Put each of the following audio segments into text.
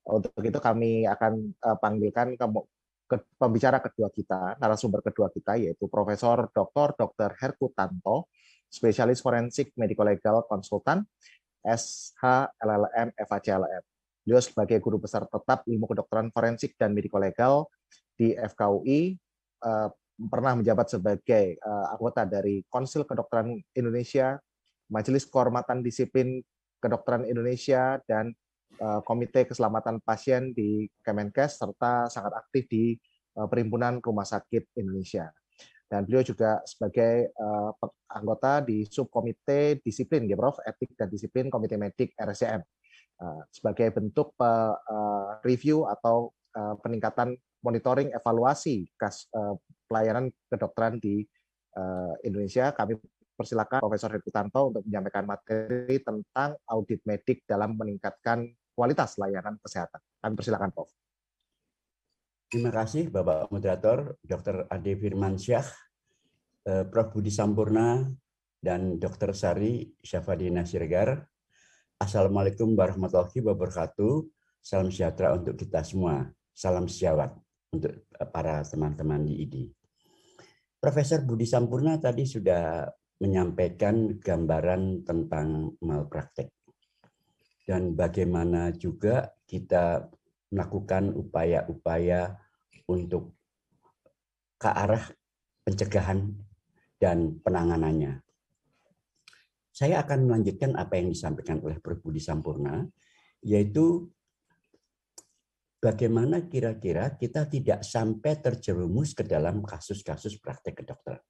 Untuk itu kami akan panggilkan pembicara kedua kita, narasumber kedua kita, yaitu Profesor Dr. Herku Tanto, spesialis forensik medico legal konsultan, SH LLM FHCLM. Beliau sebagai guru besar tetap ilmu kedokteran forensik dan medico legal di FKUI, pernah menjabat sebagai anggota dari Konsil Kedokteran Indonesia, Majelis Kehormatan Disiplin Kedokteran Indonesia, dan Komite Keselamatan Pasien di Kemenkes, serta sangat aktif di Perhimpunan Rumah Sakit Indonesia. Dan beliau juga sebagai anggota di Subkomite Disiplin, Prof, Etik dan Disiplin Komite Medik RSCM, sebagai bentuk review atau peningkatan monitoring evaluasi pelayanan kedokteran di Indonesia. Kami persilakan Profesor Herku Tanto untuk menyampaikan materi tentang audit medik dalam meningkatkan kualitas layanan kesehatan. Kami persilakan, Prof. Terima kasih Bapak Moderator, Dr. Ade Firmansyah, Prof. Budi Sampurna, dan Dr. Sari Syafadina Siregar. Assalamualaikum warahmatullahi wabarakatuh. Salam sejahtera untuk kita semua. Salam sejawat untuk para teman-teman di IDI. Profesor Budi Sampurna tadi sudah menyampaikan gambaran tentang malpraktek. Dan bagaimana juga kita melakukan upaya-upaya untuk ke arah pencegahan dan penanganannya. Saya akan melanjutkan apa yang disampaikan oleh Prof. Budi Sampurna, yaitu bagaimana kira-kira kita tidak sampai terjerumus ke dalam kasus-kasus praktek kedokteran.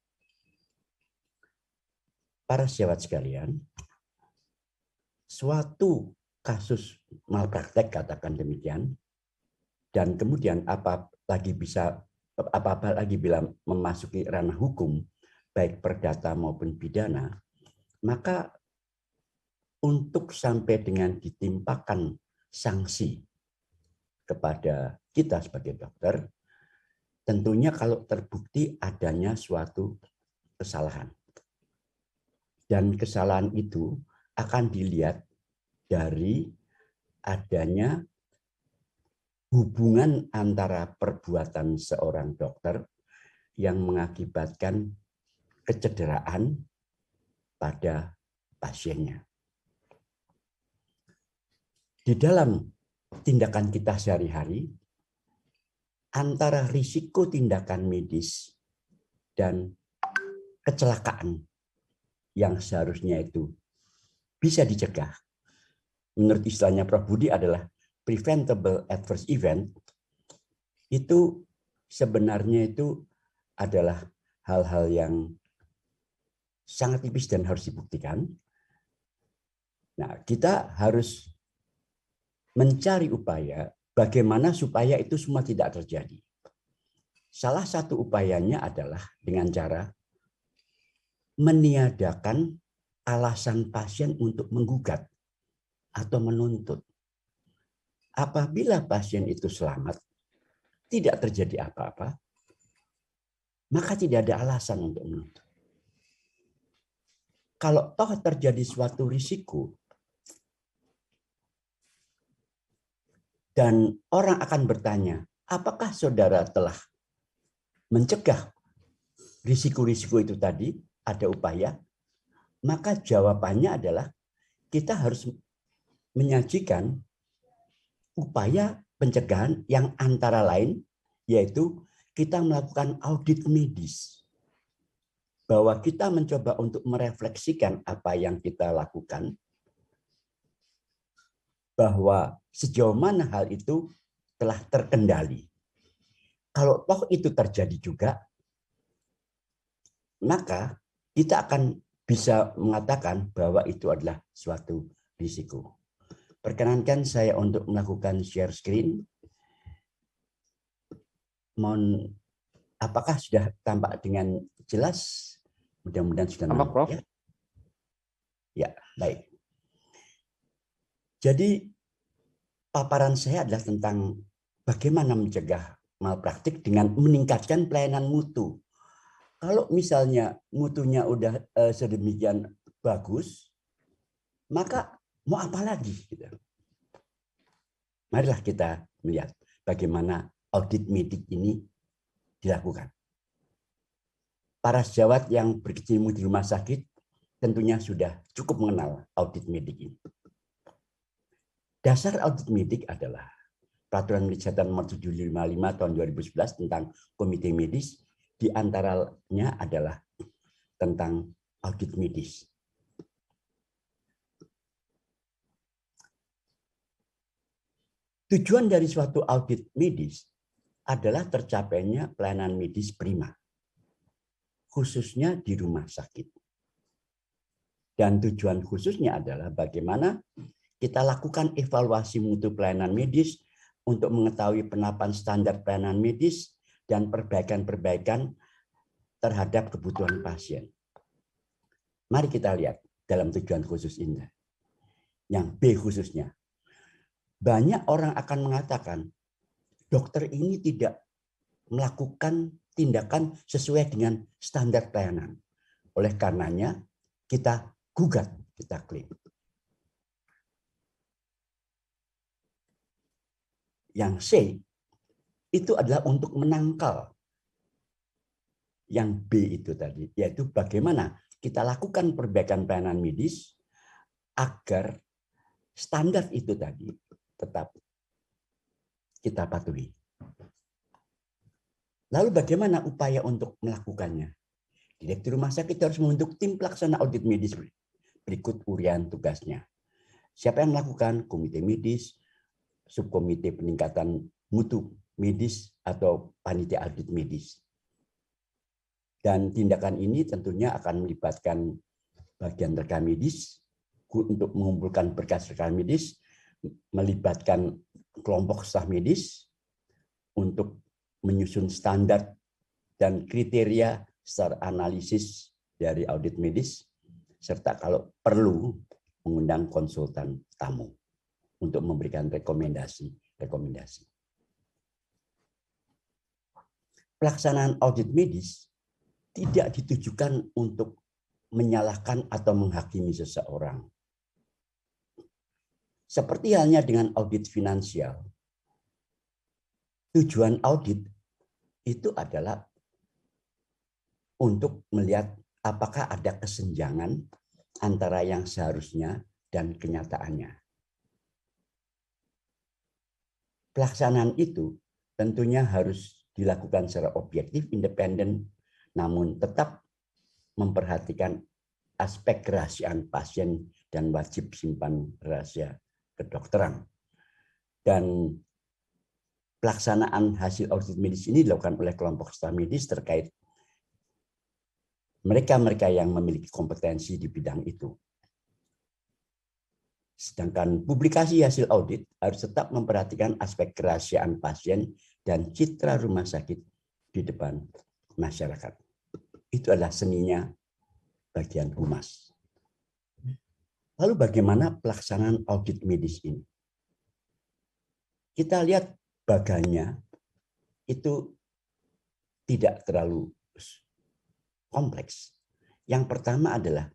Para sejawat sekalian, suatu kasus malpraktek, katakan demikian, dan kemudian apalagi bila memasuki ranah hukum, baik perdata maupun pidana, maka untuk sampai dengan ditimpakan sanksi kepada kita sebagai dokter, tentunya kalau terbukti adanya suatu kesalahan. Dan kesalahan itu akan dilihat dari adanya hubungan antara perbuatan seorang dokter yang mengakibatkan kecederaan pada pasiennya. Di dalam tindakan kita sehari-hari, antara risiko tindakan medis dan kecelakaan yang seharusnya itu bisa dicegah, menurut istilahnya Prof. Budi adalah preventable adverse event, itu sebenarnya itu adalah hal-hal yang sangat tipis dan harus dibuktikan. Nah, kita harus mencari upaya bagaimana supaya itu semua tidak terjadi. Salah satu upayanya adalah dengan cara meniadakan alasan pasien untuk menggugat atau menuntut. Apabila pasien itu selamat, tidak terjadi apa-apa, maka tidak ada alasan untuk menuntut. Kalau toh terjadi suatu risiko dan orang akan bertanya, apakah saudara telah mencegah risiko-risiko itu tadi, ada upaya? Maka jawabannya adalah kita harus menyajikan upaya pencegahan yang antara lain yaitu kita melakukan audit medis. Bahwa kita mencoba untuk merefleksikan apa yang kita lakukan, bahwa sejauh mana hal itu telah terkendali. Kalau toh itu terjadi juga, maka kita akan bisa mengatakan bahwa itu adalah suatu risiko. Perkenankan saya untuk melakukan share screen. Mohon, apakah sudah tampak dengan jelas? Mudah-mudahan sudah tampak, Prof. Ya? Ya, baik. Jadi paparan saya adalah tentang bagaimana mencegah malpraktik dengan meningkatkan pelayanan mutu. Kalau misalnya mutunya udah sedemikian bagus, maka mau apa lagi? Marilah kita melihat bagaimana audit medik ini dilakukan. Para sejawat yang berkecimpung di rumah sakit tentunya sudah cukup mengenal audit medik ini. Dasar audit medik adalah Peraturan Menteri Kesehatan Nomor 755 Tahun 2011 tentang Komite Medis, di antaranya adalah tentang audit medis. Tujuan dari suatu audit medis adalah tercapainya pelayanan medis prima, khususnya di rumah sakit. Dan tujuan khususnya adalah bagaimana kita lakukan evaluasi mutu pelayanan medis untuk mengetahui penerapan standar pelayanan medis dan perbaikan-perbaikan terhadap kebutuhan pasien. Mari kita lihat dalam tujuan khusus ini. Yang B khususnya. Banyak orang akan mengatakan, dokter ini tidak melakukan tindakan sesuai dengan standar pelayanan. Oleh karenanya, kita gugat, kita klaim. Yang C, itu adalah untuk menangkal yang B itu tadi, yaitu bagaimana kita lakukan perbaikan pelayanan medis agar standar itu tadi tetap kita patuhi. Lalu bagaimana upaya untuk melakukannya? Direktur rumah sakit harus membentuk tim pelaksana audit medis. Berikut urian tugasnya. Siapa yang melakukan? Komite medis, subkomite peningkatan mutu medis, atau panitia audit medis. Dan tindakan ini tentunya akan melibatkan bagian rekam medis untuk mengumpulkan berkas rekam medis, melibatkan kelompok staf medis untuk menyusun standar dan kriteria secara analisis dari audit medis, serta kalau perlu mengundang konsultan tamu untuk memberikan rekomendasi. Pelaksanaan audit medis tidak ditujukan untuk menyalahkan atau menghakimi seseorang. Seperti halnya dengan audit finansial, tujuan audit itu adalah untuk melihat apakah ada kesenjangan antara yang seharusnya dan kenyataannya. Pelaksanaan itu tentunya harus dilakukan secara objektif, independen, namun tetap memperhatikan aspek kerahasiaan pasien dan wajib simpan rahasia kedokteran. Dan pelaksanaan hasil audit medis ini dilakukan oleh kelompok staf medis terkait mereka-mereka yang memiliki kompetensi di bidang itu. Sedangkan publikasi hasil audit harus tetap memperhatikan aspek kerahasiaan pasien dan citra rumah sakit di depan masyarakat. Itu adalah seninya bagian humas. Lalu bagaimana pelaksanaan audit medis ini? Kita lihat bagannya itu tidak terlalu kompleks. Yang pertama adalah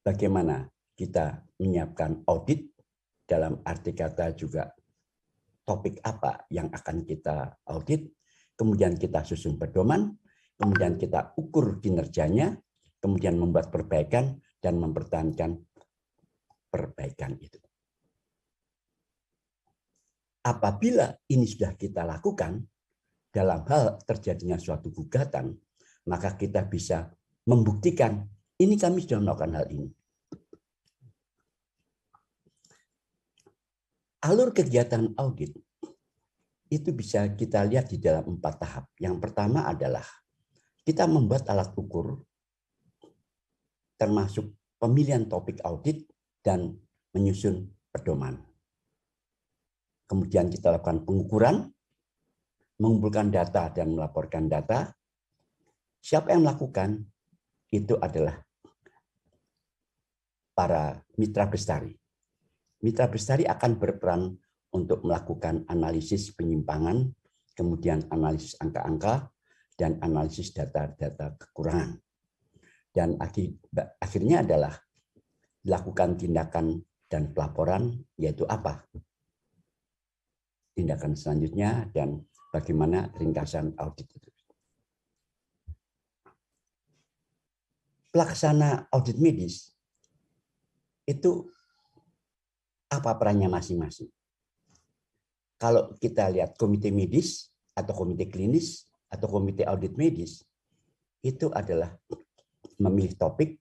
bagaimana kita menyiapkan audit, dalam arti kata juga topik apa yang akan kita audit, kemudian kita susun pedoman, kemudian kita ukur kinerjanya, kemudian membuat perbaikan dan mempertahankan perbaikan itu. Apabila ini sudah kita lakukan, dalam hal terjadinya suatu gugatan, maka kita bisa membuktikan ini kami sudah melakukan hal ini. Alur kegiatan audit itu bisa kita lihat di dalam 4 tahap. Yang pertama adalah kita membuat alat ukur, termasuk pemilihan topik audit dan menyusun pedoman. Kemudian kita lakukan pengukuran, mengumpulkan data dan melaporkan data. Siapa yang melakukan? Itu adalah para mitra bestari. Mitra bestari akan berperan untuk melakukan analisis penyimpangan, kemudian analisis angka-angka, dan analisis data-data kekurangan. Dan akhirnya adalah dilakukan tindakan dan pelaporan, yaitu apa? tindakan selanjutnya, dan bagaimana ringkasan audit itu. Pelaksana audit medis itu apa perannya masing-masing? Kalau kita lihat komite medis atau komite klinis atau komite audit medis, itu adalah memilih topik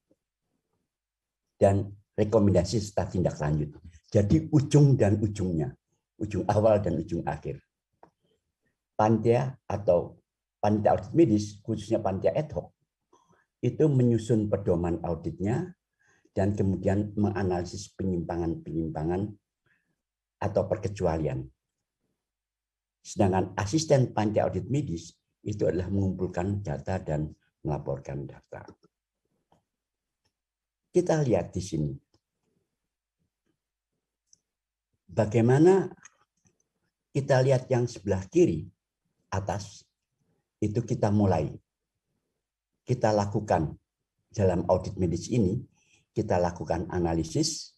dan rekomendasi serta tindak lanjut. Jadi ujung dan ujungnya, ujung awal dan ujung akhir. Panitia atau panitia audit medis, khususnya panitia ad hoc, itu menyusun pedoman auditnya dan kemudian menganalisis penyimpangan-penyimpangan atau perkecualian. Sedangkan asisten panitia audit medis itu adalah mengumpulkan data dan melaporkan data. Kita lihat di sini. Bagaimana kita lihat yang sebelah kiri atas, itu kita mulai. Kita lakukan dalam audit medis ini, kita lakukan analisis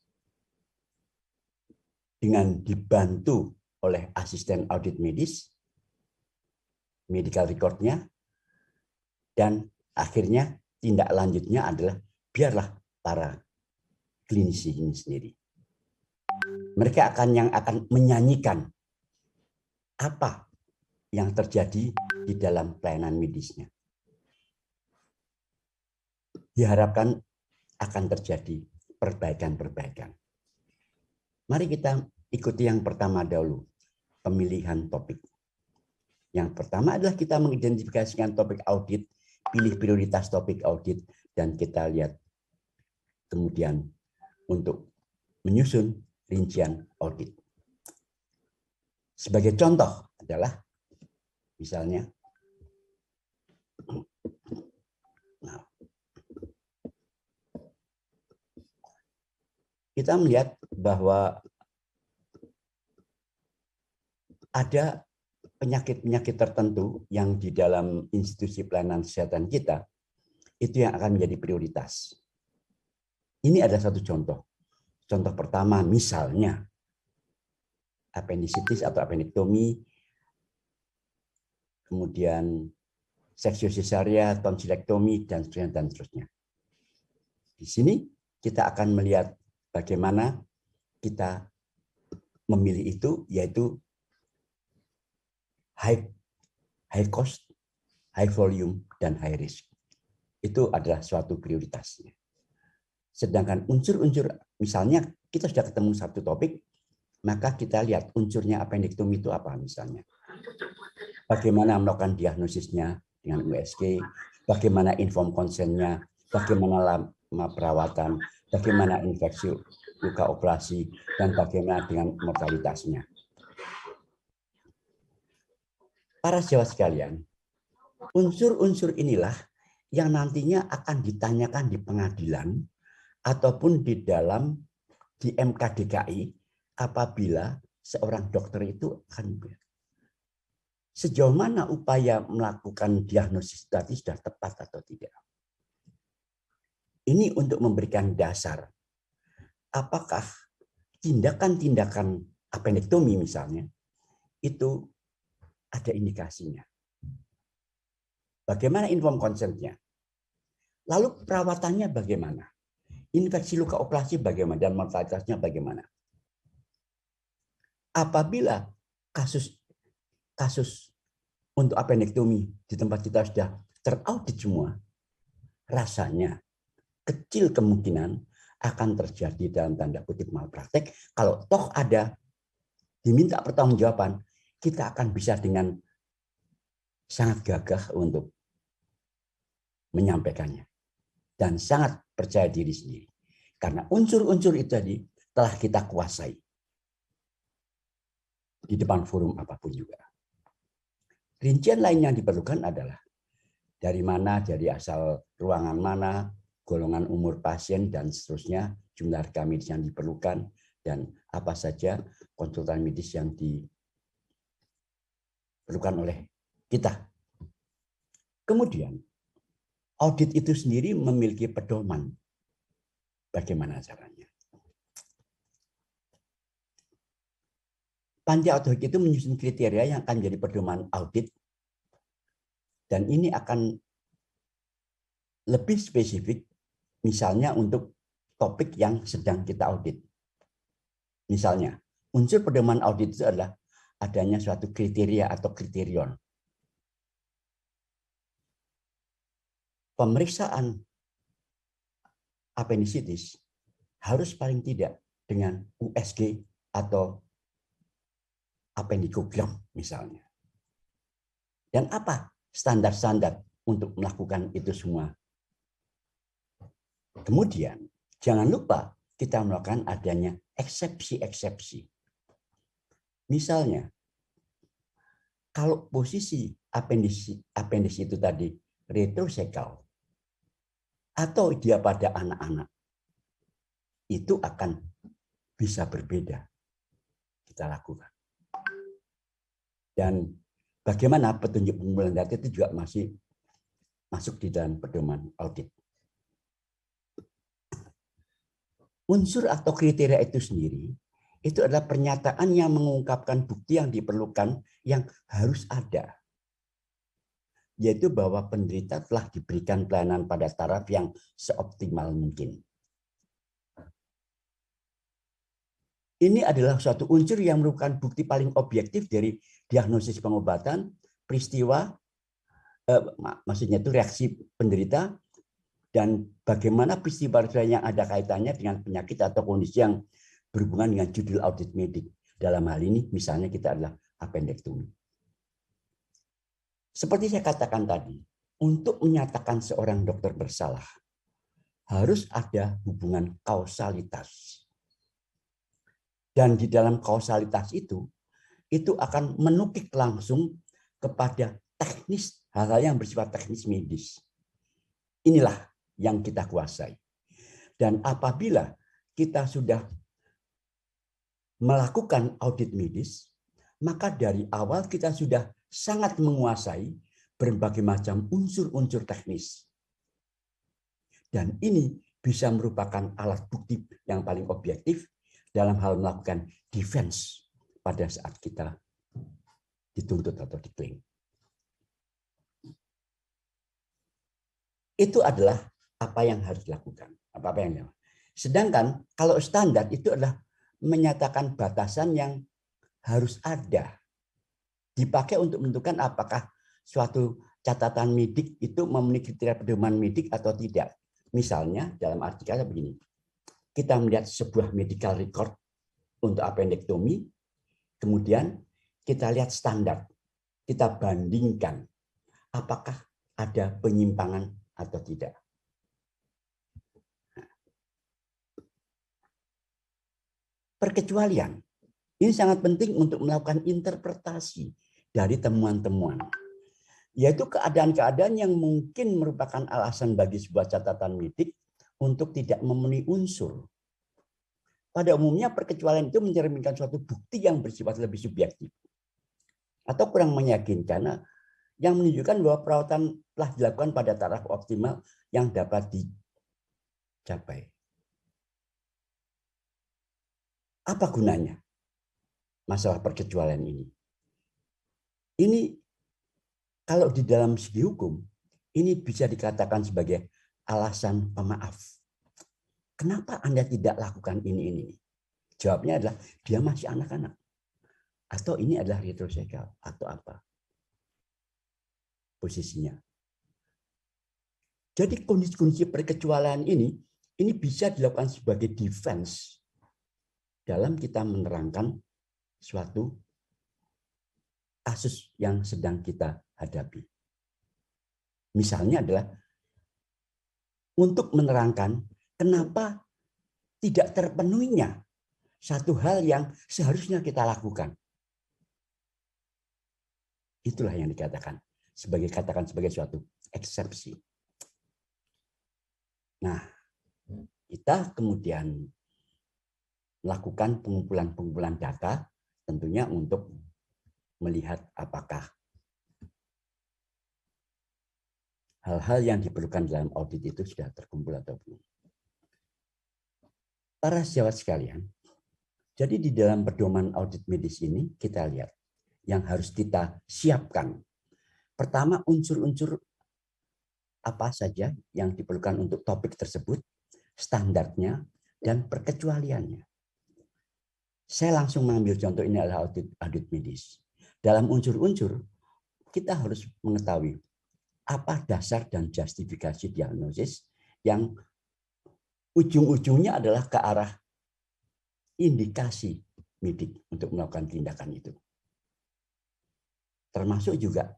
dengan dibantu oleh asisten audit medis, medical record-nya, dan akhirnya tindak lanjutnya adalah biarlah para klinisi ini sendiri. Mereka akan menyanyikan apa yang terjadi di dalam pelayanan medisnya. Diharapkan akan terjadi perbaikan-perbaikan. Mari kita ikuti yang pertama dahulu, pemilihan topik. Yang pertama adalah kita mengidentifikasikan topik audit, pilih prioritas topik audit, dan kita lihat kemudian untuk menyusun rincian audit. Sebagai contoh adalah misalnya kita melihat bahwa ada penyakit-penyakit tertentu yang di dalam institusi pelayanan kesehatan kita itu yang akan menjadi prioritas. Ini ada satu contoh. Contoh pertama misalnya appendicitis atau appendektomi, kemudian seksiosesaria, tonsilektomi, dan seterusnya. Di sini kita akan melihat bagaimana kita memilih itu, yaitu high cost, high volume, dan high risk. Itu adalah suatu prioritasnya. Sedangkan unsur-unsur, misalnya kita sudah ketemu satu topik, maka kita lihat unsurnya appendektomi itu apa misalnya. Bagaimana melakukan diagnosisnya dengan USG, bagaimana inform consent-nya, bagaimana lama perawatan, bagaimana infeksi luka operasi, dan bagaimana dengan mortalitasnya. Para sejawat sekalian, unsur-unsur inilah yang nantinya akan ditanyakan di pengadilan ataupun di MK DKI apabila seorang dokter itu akan sejauh mana upaya melakukan diagnosis tadi sudah tepat atau tidak. Ini untuk memberikan dasar apakah tindakan-tindakan appendektomi misalnya itu ada indikasinya. Bagaimana inform consent-nya? Lalu perawatannya bagaimana? Infeksi luka operasi bagaimana? Dan mortalitasnya bagaimana? Apabila kasus untuk appendektomi di tempat kita sudah teraudit semua, rasanya kecil kemungkinan akan terjadi dalam tanda kutip malpraktek. Kalau toh ada diminta pertanggungjawaban, kita akan bisa dengan sangat gagah untuk menyampaikannya. Dan sangat percaya diri sendiri. Karena unsur-unsur itu tadi telah kita kuasai. Di depan forum apapun juga. Rincian lain yang diperlukan adalah dari mana, dari asal ruangan mana, golongan umur pasien, dan seterusnya, jumlah rekam medis yang diperlukan, dan apa saja konsultan medis yang diperlukan oleh kita. Kemudian, audit itu sendiri memiliki pedoman. Bagaimana caranya? Panitia ad hoc itu menyusun kriteria yang akan menjadi pedoman audit, dan ini akan lebih spesifik, misalnya untuk topik yang sedang kita audit. Misalnya, unsur pedoman audit itu adalah adanya suatu kriteria atau kriterion. Pemeriksaan apendisitis harus paling tidak dengan USG atau apendikogram misalnya. Dan apa standar-standar untuk melakukan itu semua? Kemudian, jangan lupa kita melakukan adanya eksepsi-eksepsi. Misalnya, kalau posisi apendis itu tadi retrosekal atau dia pada anak-anak, itu akan bisa berbeda kita lakukan. Dan bagaimana petunjuk pengumpulan data itu juga masih masuk di dalam pedoman audit. Unsur atau kriteria itu sendiri itu adalah pernyataan yang mengungkapkan bukti yang diperlukan yang harus ada, yaitu bahwa penderita telah diberikan pelayanan pada taraf yang seoptimal mungkin. Ini adalah suatu unsur yang merupakan bukti paling objektif dari diagnosis pengobatan, peristiwa, maksudnya itu reaksi penderita, dan bagaimana peristiwa yang ada kaitannya dengan penyakit atau kondisi yang berhubungan dengan judul audit medik. Dalam hal ini misalnya kita adalah apendektomi. Seperti saya katakan tadi, untuk menyatakan seorang dokter bersalah, harus ada hubungan kausalitas. Dan di dalam kausalitas itu akan menukik langsung kepada teknis, hal-hal yang bersifat teknis medis. Inilah yang kita kuasai. Dan apabila kita sudah melakukan audit medis, maka dari awal kita sudah sangat menguasai berbagai macam unsur-unsur teknis. Dan ini bisa merupakan alat bukti yang paling objektif dalam hal melakukan defense pada saat kita dituntut atau diklaim. Itu adalah apa yang harus dilakukan. Sedangkan kalau standar itu adalah menyatakan batasan yang harus ada. Dipakai untuk menentukan apakah suatu catatan medik itu memenuhi kriteria pedoman medik atau tidak. Misalnya dalam artikelnya begini. Kita melihat sebuah medical record untuk apendektomi, kemudian kita lihat standar. Kita bandingkan apakah ada penyimpangan atau tidak. Perkecualian. Ini sangat penting untuk melakukan interpretasi dari temuan-temuan. Yaitu keadaan-keadaan yang mungkin merupakan alasan bagi sebuah catatan medik untuk tidak memenuhi unsur. Pada umumnya perkecualian itu mencerminkan suatu bukti yang bersifat lebih subjektif. Atau kurang meyakinkan yang menunjukkan bahwa perawatan telah dilakukan pada taraf optimal yang dapat dicapai. Apa gunanya masalah perkecualian ini? Ini kalau di dalam segi hukum, ini bisa dikatakan sebagai alasan pemaaf. Kenapa Anda tidak lakukan ini? Jawabnya adalah dia masih anak-anak. Atau ini adalah retrosekal atau apa posisinya. Jadi kondisi-kondisi perkecualian ini bisa dilakukan sebagai defense dalam kita menerangkan suatu kasus yang sedang kita hadapi. Misalnya adalah untuk menerangkan kenapa tidak terpenuhinya satu hal yang seharusnya kita lakukan. Itulah yang dikatakan sebagai suatu eksepsi. Nah, kita kemudian melakukan pengumpulan data tentunya untuk melihat apakah hal-hal yang diperlukan dalam audit itu sudah terkumpul atau belum. Para sejawat sekalian, Jadi di dalam pedoman audit medis ini kita lihat yang harus kita siapkan. Pertama, unsur-unsur apa saja yang diperlukan untuk topik tersebut, standarnya, dan perkecualiannya. Saya langsung mengambil contoh ini adalah audit medis. Dalam unsur-unsur, kita harus mengetahui apa dasar dan justifikasi diagnosis yang ujung-ujungnya adalah ke arah indikasi medik untuk melakukan tindakan itu. Termasuk juga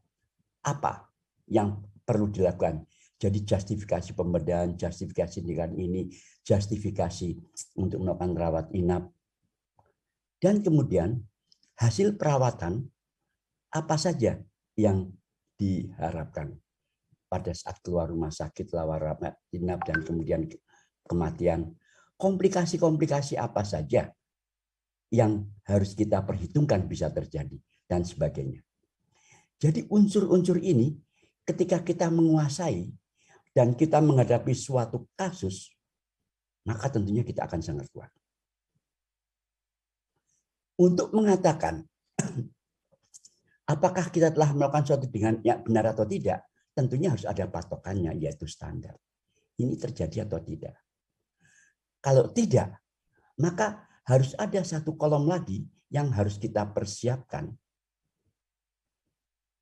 apa yang perlu dilakukan. Jadi justifikasi pembedahan, justifikasi tindakan ini, justifikasi untuk melakukan rawat inap. Dan kemudian hasil perawatan apa saja yang diharapkan pada saat keluar rumah sakit, rawat inap, dan kemudian kematian. Komplikasi-komplikasi apa saja yang harus kita perhitungkan bisa terjadi, dan sebagainya. Jadi unsur-unsur ini ketika kita menguasai dan kita menghadapi suatu kasus, maka tentunya kita akan sangat kuat. Untuk mengatakan apakah kita telah melakukan suatu dengan yang benar atau tidak, tentunya harus ada patokannya, yaitu standar. Ini terjadi atau tidak. Kalau tidak, maka harus ada satu kolom lagi yang harus kita persiapkan,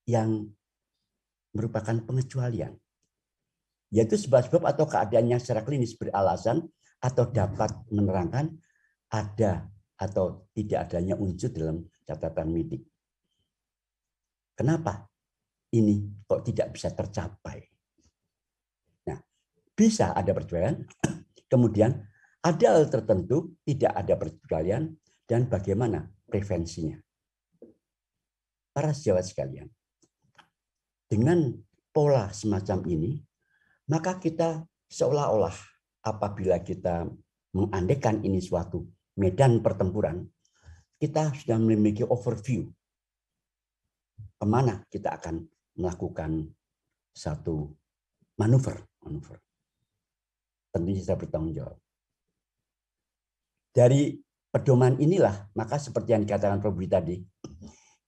yang merupakan pengecualian. Yaitu sebab-sebab atau keadaannya secara klinis beralasan atau dapat menerangkan ada atau tidak adanya unsur dalam catatan medik. Kenapa ini kok tidak bisa tercapai? Nah, bisa ada perjuangan, kemudian ada hal tertentu tidak ada perjuangan, dan bagaimana prevensinya. Para sejawat sekalian, dengan pola semacam ini, maka kita seolah-olah apabila kita mengandaikan ini suatu medan pertempuran, kita sudah memiliki overview kemana kita akan melakukan satu manuver. Tentunya kita bertanggung jawab. Dari pedoman inilah, maka seperti yang dikatakan Prof. Budi tadi,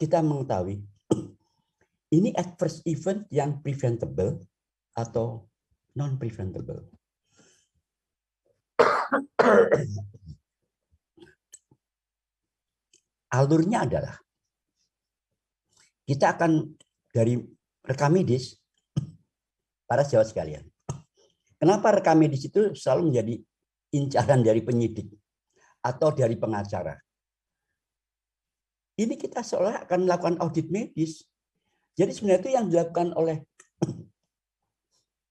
kita mengetahui ini adverse event yang preventable atau non-preventable. Alurnya adalah kita akan dari rekam medis, para sejawat sekalian. Kenapa rekam medis itu selalu menjadi incaran dari penyidik atau dari pengacara? Ini kita seolah akan melakukan audit medis. Jadi sebenarnya itu yang dilakukan oleh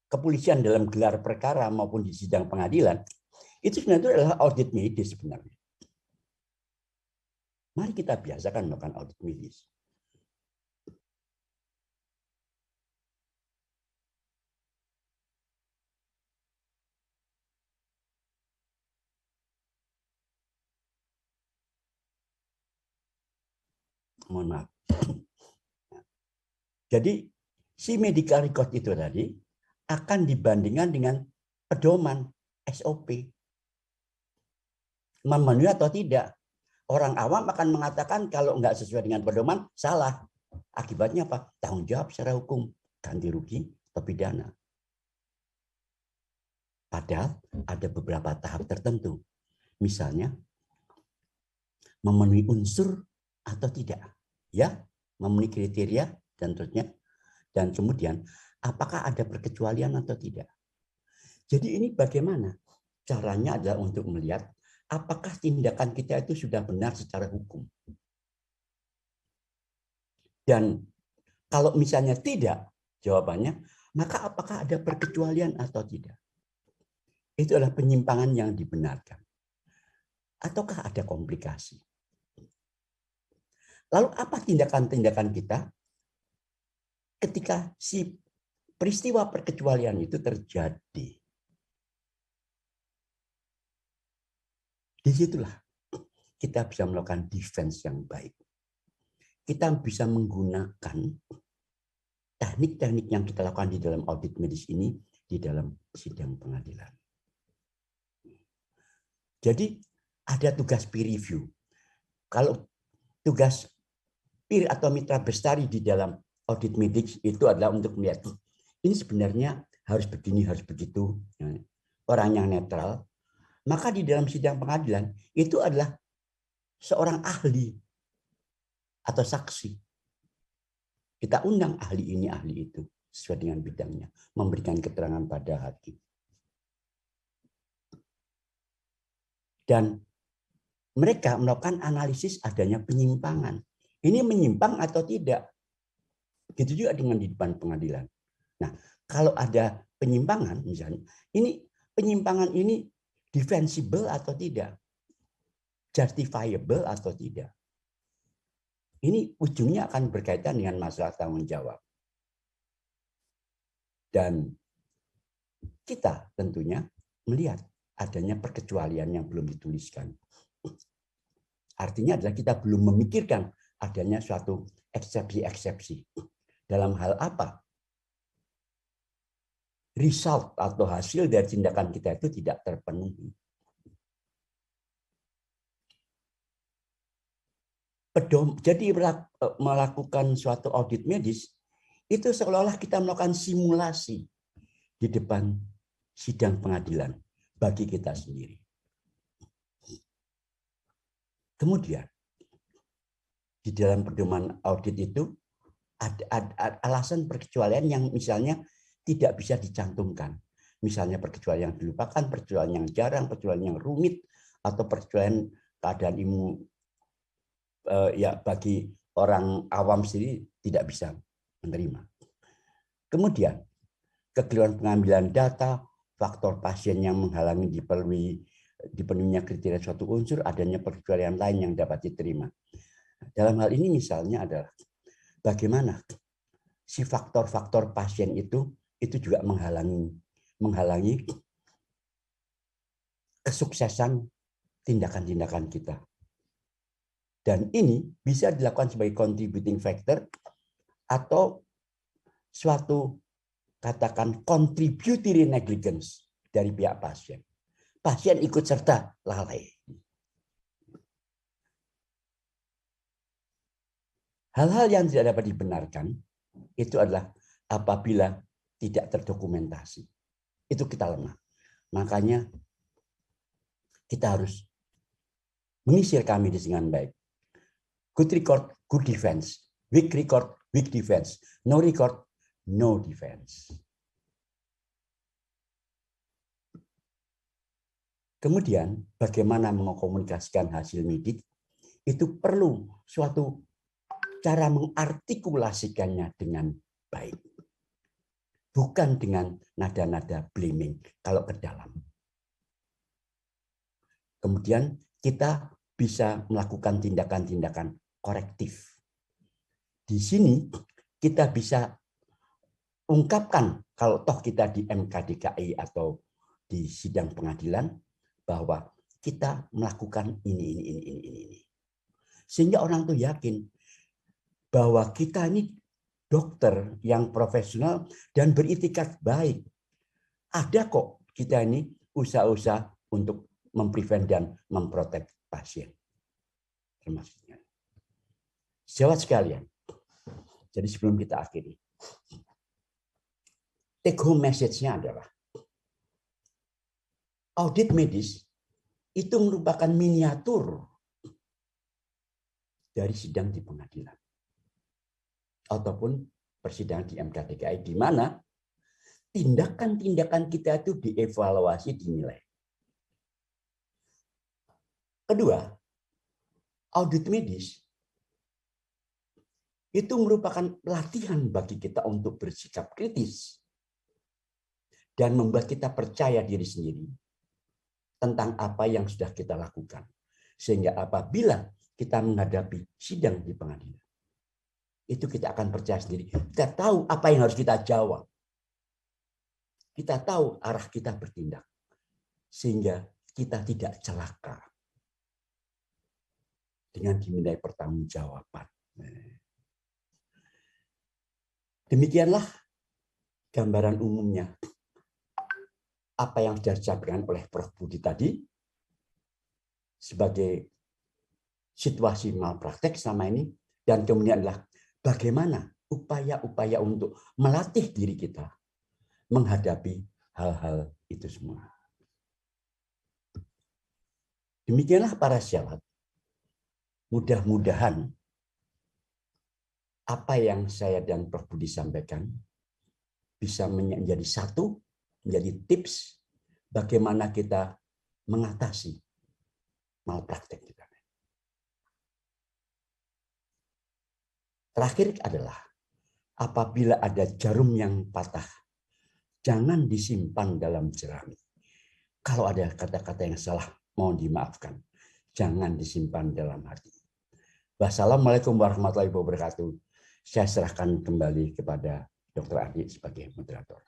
kepolisian dalam gelar perkara maupun di sidang pengadilan, itu sebenarnya itu adalah audit medis sebenarnya. Mari kita biasakan melakukan audit medis. Mohon maaf. Jadi si medical record itu tadi akan dibandingkan dengan pedoman SOP. Memenuhi atau tidak. Orang awam akan mengatakan kalau nggak sesuai dengan pedoman, salah. Akibatnya apa? Tanggung jawab secara hukum, ganti rugi atau pidana. Padahal ada beberapa tahap tertentu. Misalnya, memenuhi unsur atau tidak. Ya, memenuhi kriteria dan terusnya. Dan kemudian, apakah ada perkecualian atau tidak. Jadi ini bagaimana? Caranya adalah untuk melihat apakah tindakan kita itu sudah benar secara hukum. Dan kalau misalnya tidak, jawabannya, maka apakah ada perkecualian atau tidak? Itu adalah penyimpangan yang dibenarkan. Ataukah ada komplikasi? Lalu apa tindakan-tindakan kita ketika si peristiwa perkecualian itu terjadi? Disitulah kita bisa melakukan defense yang baik. Kita bisa menggunakan teknik-teknik yang kita lakukan di dalam audit medis ini di dalam sidang pengadilan. Jadi ada tugas peer review. Kalau tugas peer atau mitra bestari di dalam audit medik itu adalah untuk melihat ini sebenarnya harus begini, harus begitu. Orang yang netral, maka di dalam sidang pengadilan itu adalah seorang ahli atau saksi. Kita undang ahli ini, ahli itu sesuai dengan bidangnya, memberikan keterangan pada hakim. Dan mereka melakukan analisis adanya penyimpangan. Ini menyimpang atau tidak? Begitu juga dengan di depan pengadilan. Nah, kalau ada penyimpangan misalnya, ini penyimpangan ini defensible atau tidak? Justifiable atau tidak? Ini ujungnya akan berkaitan dengan masalah tanggung jawab. Dan kita tentunya melihat adanya perkecualian yang belum dituliskan. Artinya adalah kita belum memikirkan adanya suatu eksepsi-eksepsi. Dalam hal apa? Result atau hasil dari tindakan kita itu tidak terpenuhi. Jadi melakukan suatu audit medis itu seolah-olah kita melakukan simulasi di depan sidang pengadilan bagi kita sendiri. Kemudian di dalam pedoman audit itu ada alasan perkecualian yang misalnya tidak bisa dicantumkan. Misalnya perkecualian yang dilupakan, perkecualian yang jarang, perkecualian yang rumit, atau perkecualian keadaan ya bagi orang awam sendiri tidak bisa menerima. Kemudian kekeliruan pengambilan data, faktor pasien yang menghalangi dipenuhinya kriteria suatu unsur, adanya perkecualian lain yang dapat diterima. Dalam hal ini misalnya adalah bagaimana si faktor-faktor pasien itu juga menghalangi kesuksesan tindakan-tindakan kita. Dan ini bisa dilakukan sebagai contributing factor atau suatu katakan contributory negligence dari pihak pasien. Pasien ikut serta lalai. Hal-hal yang tidak dapat dibenarkan itu adalah apabila tidak terdokumentasi. Itu kita lemah. Makanya kita harus menyisir kami dengan baik. Good record, good defense. Weak record, weak defense. No record, no defense. Kemudian, bagaimana mengkomunikasikan hasil medik, itu perlu suatu cara mengartikulasikannya dengan baik. Bukan dengan nada-nada blaming kalau ke dalam. Kemudian kita bisa melakukan tindakan-tindakan korektif. Di sini kita bisa ungkapkan kalau toh kita di MKDKI atau di sidang pengadilan bahwa kita melakukan ini. Sehingga orang tuh yakin bahwa kita ini dokter yang profesional dan beritikat baik. Ada kok kita ini usaha-usaha untuk memprevent dan memprotek pasien. Termasuknya. Jawab sekalian. Jadi sebelum kita akhiri. Take home message-nya adalah audit medis itu merupakan miniatur dari sidang di pengadilan. Ataupun persidangan di MKDKI di mana tindakan-tindakan kita itu dievaluasi, dinilai. Kedua, audit medis itu merupakan latihan bagi kita untuk bersikap kritis dan membuat kita percaya diri sendiri tentang apa yang sudah kita lakukan. Sehingga apabila kita menghadapi sidang di pengadilan, itu kita akan percaya sendiri. Kita tahu apa yang harus kita jawab. Kita tahu arah kita bertindak. Sehingga kita tidak celaka dengan dimintai pertanggungjawaban. Demikianlah gambaran umumnya apa yang sudah disampaikan oleh Prof. Budi tadi sebagai situasi malpraktek selama ini, dan kemudian adalah bagaimana upaya-upaya untuk melatih diri kita menghadapi hal-hal itu semua. Demikianlah para syarat. Mudah-mudahan apa yang saya dan Prof. Budi sampaikan bisa menjadi satu, menjadi tips bagaimana kita mengatasi malpraktek kita. Terakhir adalah apabila ada jarum yang patah, jangan disimpan dalam jerami. Kalau ada kata-kata yang salah, mohon dimaafkan. Jangan disimpan dalam hati. Wassalamualaikum warahmatullahi wabarakatuh. Saya serahkan kembali kepada Dr. Adi sebagai moderator.